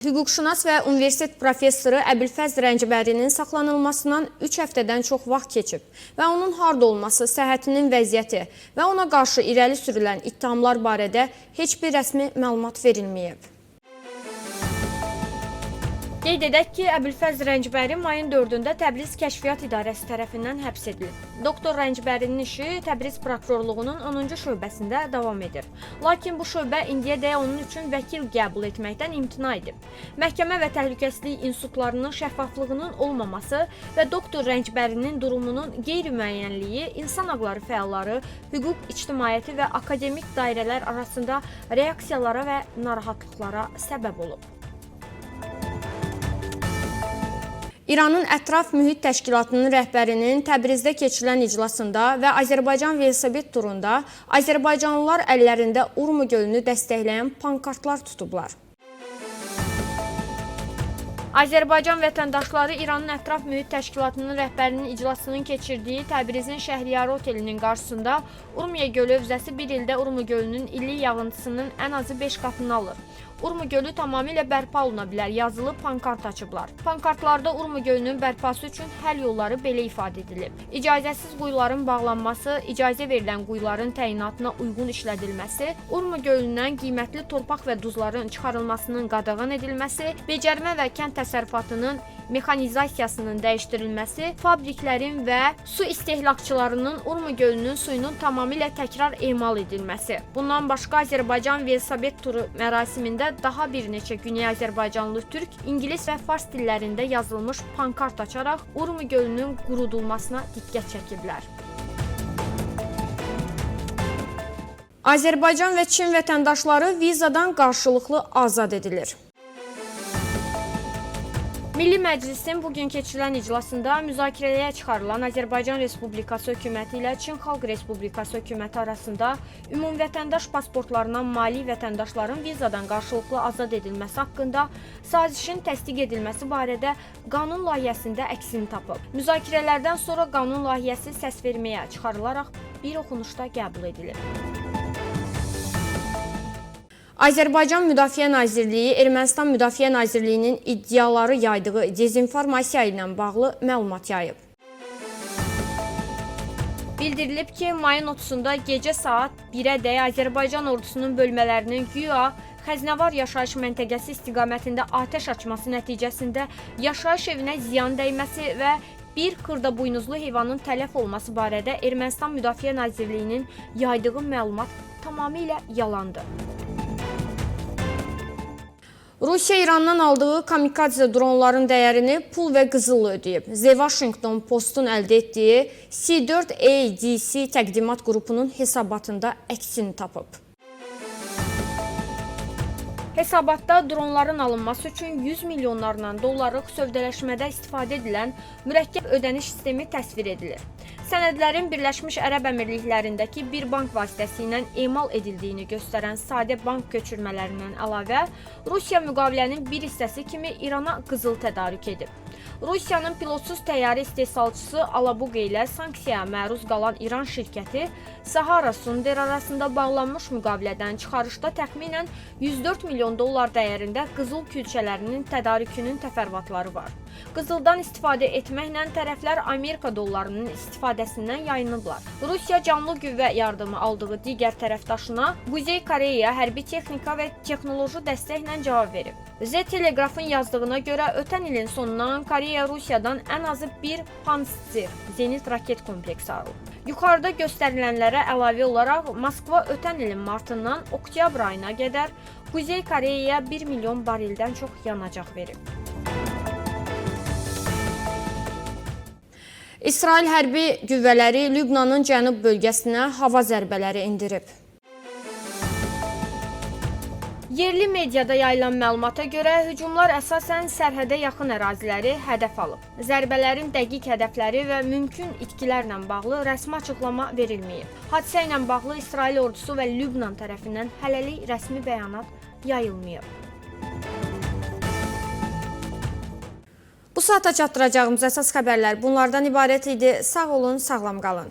Hüquqşünas və universitet professoru Əbilfəz Rəncbərinin saxlanılmasından 3 həftədən çox vaxt keçib və onun harda olması, səhhətinin vəziyyəti və ona qarşı irəli sürülən ittihamlar barədə heç bir rəsmi məlumat verilməyib. Qeyd edək ki, Əbilfəz Rəncbəri mayın 4-də Təbriz Kəşfiyyat İdarəsi tərəfindən həbs edilib. Doktor Rəncbərinin işi Təbriz prokurorluğunun 10-cu şöbəsində davam edir. Lakin bu şöbə indiyədək onun üçün vəkil qəbul etməkdən imtina edib. Məhkəmə və təhlükəsizlik institutlarının şəffaflığının olmaması və doktor Rəncbərinin durumunun qeyri-müəyyənliyi insan haqları fəalları, hüquq ictimaiyyəti və akademik dairələr arasında reaksiyalara və narahatlıqlara səbəb olub. İranın Ətraf Mühit Təşkilatının rəhbərinin Təbrizdə keçirilən iclasında və Azərbaycan velosiped turunda azərbaycanlılar əllərində Urmu gölünü dəstəkləyən pankartlar tutublar. Azərbaycan vətəndaşları İranın Ətraf Mühit Təşkilatının rəhbərinin iclasının keçirdiyi Təbrizin Şəhriyarı otelinin qarşısında Urmiya gölü hövzəsi bir ildə Urmu gölünün illik yağıntısının ən azı 5 qatını alır. Urmu gölü tamamilə bərpa oluna bilər yazılı pankart açıblar. Pankartlarda Urmu gölünün bərpası üçün həll yolları belə ifadə edilib. İcazəsiz quyuların bağlanması, icazə verilən quyuların təyinatına uyğun işlədilməsi, Urmu gölündən qiymətli torpaq və duzların çıxarılmasının qadağan edilməsi, becərmə və kənd təsərrüfatının mexanizasiyasının dəyişdirilməsi, fabriklərin və su istehlakçılarının Urmu gölünün suyunun tamamilə təkrar emal edilməsi. Bundan başqa Azərbaycan velosiped turu mərasimində daha bir neçə Güney Azərbaycanlı türk, ingilis və fars dillərində yazılmış pankart açaraq Urmu gölünün qurudulmasına diqqət çəkiblər. Azərbaycan və Çin vətəndaşları vizadan qarşılıqlı azad edilir. Milli Məclisin bugün keçirilən iclasında müzakirəyə çıxarılan Azərbaycan Respublikası hökuməti ilə Çin Xalq Respublikası hökuməti arasında ümumvətəndaş pasportlarından mali vətəndaşların vizadan qarşılıqlı azad edilməsi haqqında sazişin təsdiq edilməsi barədə qanun layihəsində əksini tapıb. Müzakirələrdən sonra qanun layihəsi səsverməyə çıxarılaraq bir oxunuşda qəbul edilib. Azərbaycan Müdafiə Nazirliyi Ermənistan Müdafiə Nazirliyinin iddiaları yaydığı dezinformasiya ilə bağlı məlumat yayıb. Bildirilib ki, mayın 30-da gecə saat 1-ədək Azərbaycan ordusunun bölmələrinin güya Xəzinəvar yaşayış məntəqəsi istiqamətində atəş açması nəticəsində yaşayış evinə ziyan dəyməsi və bir xırdabuynuzlu heyvanın tələf olması barədə Ermənistan Müdafiə Nazirliyinin yaydığı məlumat tamamilə yalandır. Rusiya İrandan aldığı kamikadze dronların dəyərini pul və qızılla ödəyib. The Washington Post'un əldə etdiyi C4ADC təqdimat qrupunun hesabatında əksini tapıb. Hesabatda dronların alınması üçün 100 milyonlarla dollarlıq sövdələşmədə istifadə edilən mürəkkəb ödəniş sistemi təsvir edilir. Sənədlərin Birləşmiş Ərəb Əmirliklərindəki bir bank vasitəsilə emal edildiyini göstərən sadə bank köçürmələrindən əlavə, Rusiya müqavilənin bir hissəsi kimi İrana qızıl tədarük edib. Rusiyanın pilotsuz təyyarə istehsalçısı Alabuqa ilə sanksiyaya məruz qalan İran şirkəti Sahara Sunder arasında bağlanmış müqavilədən çıxarışda təxminən 104 milyon dollar dəyərində qızıl külçələrinin tədarükünün təfərrüatları var. Qızıldan istifadə etməklə tərəflər Amerika dollarının istifadəsindən yayınıblar. Rusiya canlı qüvvə yardımı aldığı digər tərəfdaşına Quzey Koreya hərbi texnika və texnoloji dəstəklə cavab verib. Z Telegrafın yazdığına görə ötən ilin sonundan Koreya Rusiyadan ən azı bir Pantsir zenit raket kompleksi alıb. Yuxarıda göstərilənlərə əlavə olaraq Moskva ötən ilin martından oktyabr ayına qədər Quzey Koreyaya 1 milyon barildən çox yanacaq verib. İsrail hərbi qüvvələri Lübnanın cənub bölgəsinə hava zərbələri endirib. Yerli mediada yayılan məlumata görə hücumlar əsasən sərhədə yaxın əraziləri hədəf alıb. Zərbələrin dəqiq hədəfləri və mümkün itkilərlə bağlı rəsmi açıqlama verilməyib. Hadisə ilə bağlı İsrail ordusu və Lübnan tərəfindən hələlik rəsmi bəyanat yayılmayıb. Bu saata çatdıracağımız əsas xəbərlər bunlardan ibarət idi. Sağ olun, sağlam qalın.